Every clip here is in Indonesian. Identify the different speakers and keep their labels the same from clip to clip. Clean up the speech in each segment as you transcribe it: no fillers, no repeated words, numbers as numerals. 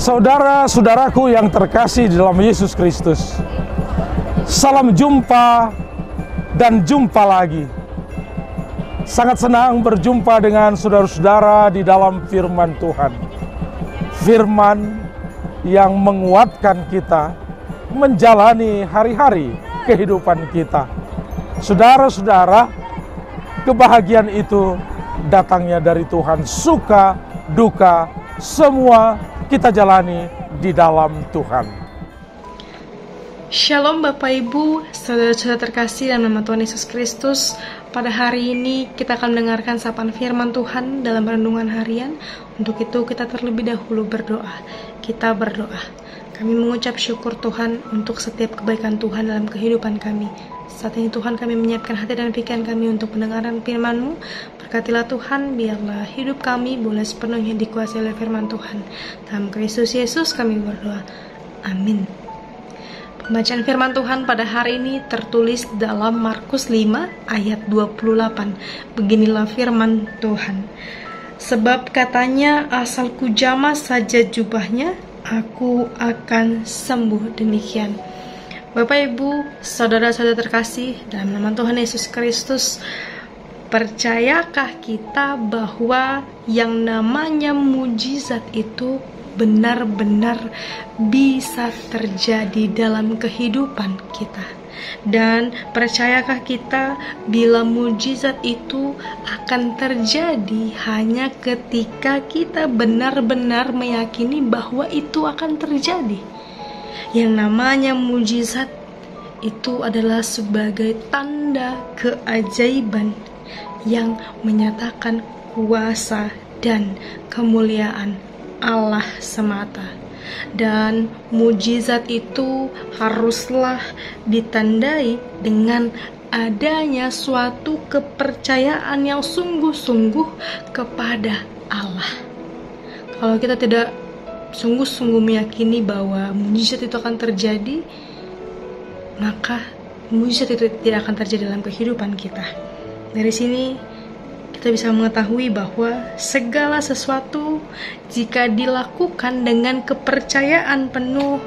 Speaker 1: Saudara-saudaraku yang terkasih di dalam Yesus Kristus, salam jumpa dan jumpa lagi. Sangat senang berjumpa dengan saudara-saudara di dalam firman Tuhan. Firman yang menguatkan kita menjalani hari-hari kehidupan kita. Saudara-saudara, kebahagiaan itu datangnya dari Tuhan. Suka, duka, semua kita jalani di dalam Tuhan.
Speaker 2: Shalom Bapak Ibu, saudara-saudara terkasih dalam nama Tuhan Yesus Kristus. Pada hari ini kita akan mendengarkan sapaan firman Tuhan dalam renungan harian. Untuk itu kita terlebih dahulu berdoa. Kita berdoa. Kami mengucap syukur Tuhan untuk setiap kebaikan Tuhan dalam kehidupan kami. Saat ini Tuhan, kami menyiapkan hati dan pikiran kami untuk pendengaran firman-Mu. Berkatilah Tuhan, biarlah hidup kami boleh sepenuhnya dikuasai oleh firman Tuhan. Dalam Kristus Yesus kami berdoa. Amin. Pembacaan firman Tuhan pada hari ini tertulis dalam Markus 5 ayat 28. Beginilah firman Tuhan. Sebab katanya, asal kujamah saja jubahnya, aku akan sembuh. Demikian. Bapak Ibu, saudara-saudara terkasih dalam nama Tuhan Yesus Kristus, percayakah kita bahwa yang namanya mujizat itu benar-benar bisa terjadi dalam kehidupan kita? Dan percayakah kita bila mujizat itu akan terjadi hanya ketika kita benar-benar meyakini bahwa itu akan terjadi? Yang namanya mujizat itu adalah sebagai tanda keajaiban yang menyatakan kuasa dan kemuliaan Allah semata. Dan mujizat itu haruslah ditandai dengan adanya suatu kepercayaan yang sungguh-sungguh kepada Allah. Kalau kita tidak sungguh-sungguh meyakini bahwa mujizat itu akan terjadi, maka mujizat itu tidak akan terjadi dalam kehidupan kita. Dari sini kita bisa mengetahui bahwa segala sesuatu jika dilakukan dengan kepercayaan penuh,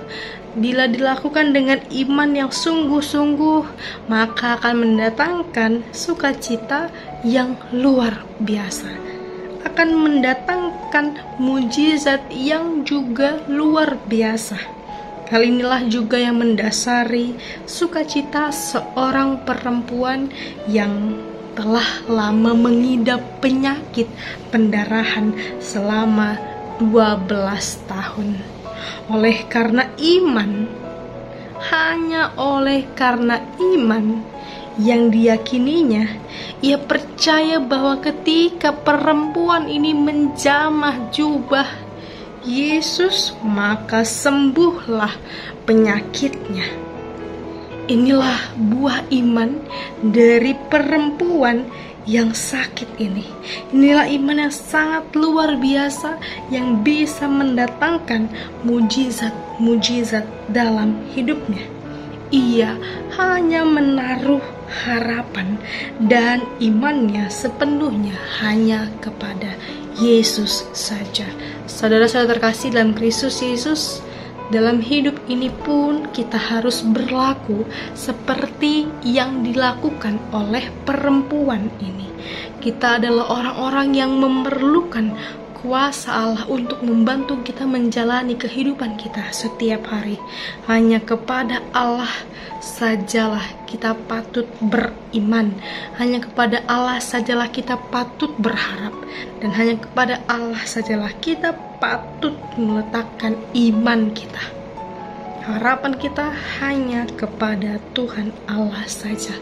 Speaker 2: bila dilakukan dengan iman yang sungguh-sungguh, maka akan mendatangkan sukacita yang luar biasa, akan mendatangkan mujizat yang juga luar biasa. Hal inilah juga yang mendasari sukacita seorang perempuan yang telah lama mengidap penyakit pendarahan selama 12 tahun. Oleh karena iman, hanya oleh karena iman yang diyakininya, ia percaya bahwa ketika perempuan ini menjamah jubah Yesus, maka sembuhlah penyakitnya. Inilah buah iman dari perempuan yang sakit ini. Inilah iman yang sangat luar biasa yang bisa mendatangkan mujizat-mujizat dalam hidupnya. Ia hanya menaruh harapan dan imannya sepenuhnya hanya kepada Yesus saja. Saudara-saudara terkasih dalam Kristus Yesus, dalam hidup ini pun kita harus berlaku seperti yang dilakukan oleh perempuan ini. Kita adalah orang-orang yang memerlukan kuasa Allah untuk membantu kita menjalani kehidupan kita setiap hari. Hanya kepada Allah sajalah kita patut beriman. Hanya kepada Allah sajalah kita patut berharap. Dan hanya kepada Allah sajalah kita patut meletakkan iman kita. Harapan kita hanya kepada Tuhan Allah saja.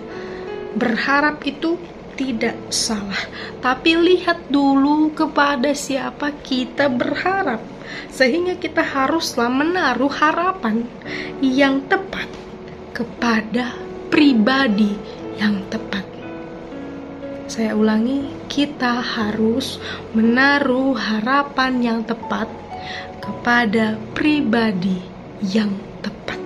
Speaker 2: Berharap itu tidak salah, tapi lihat dulu kepada siapa kita berharap, sehingga kita haruslah menaruh harapan yang tepat kepada pribadi yang tepat. Saya ulangi, kita harus menaruh harapan yang tepat kepada pribadi yang tepat.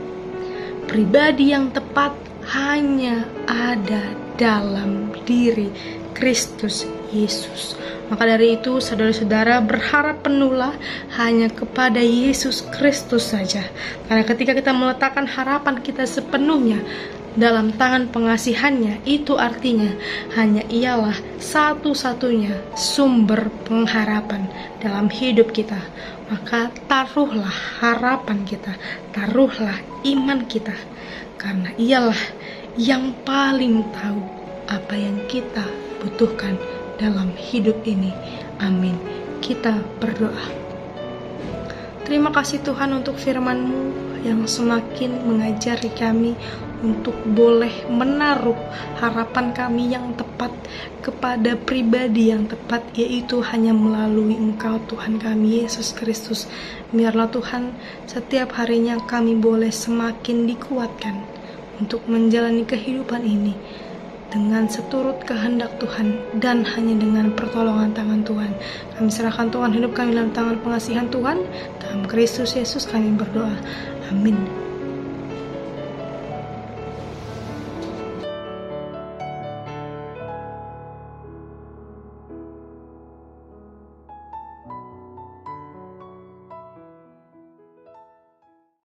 Speaker 2: Pribadi yang tepat hanya ada dalam diri Kristus Yesus. Maka dari itu saudara-saudara berharap penuhlah hanya kepada Yesus Kristus saja. Karena ketika kita meletakkan harapan kita sepenuhnya dalam tangan pengasihannya, itu artinya hanya ialah satu-satunya sumber pengharapan dalam hidup kita. Maka taruhlah harapan kita, taruhlah iman kita, karena ialah yang paling tahu apa yang kita butuhkan dalam hidup ini. Amin. Kita berdoa. Terima kasih Tuhan untuk firman-Mu yang semakin mengajari kami untuk boleh menaruh harapan kami yang tepat kepada pribadi yang tepat, yaitu hanya melalui Engkau Tuhan kami Yesus Kristus. Biarlah Tuhan setiap harinya kami boleh semakin dikuatkan untuk menjalani kehidupan ini dengan seturut kehendak Tuhan dan hanya dengan pertolongan tangan Tuhan. Kami serahkan Tuhan hidup kami dalam tangan pengasihan Tuhan. Dalam Kristus Yesus kami berdoa. Amin.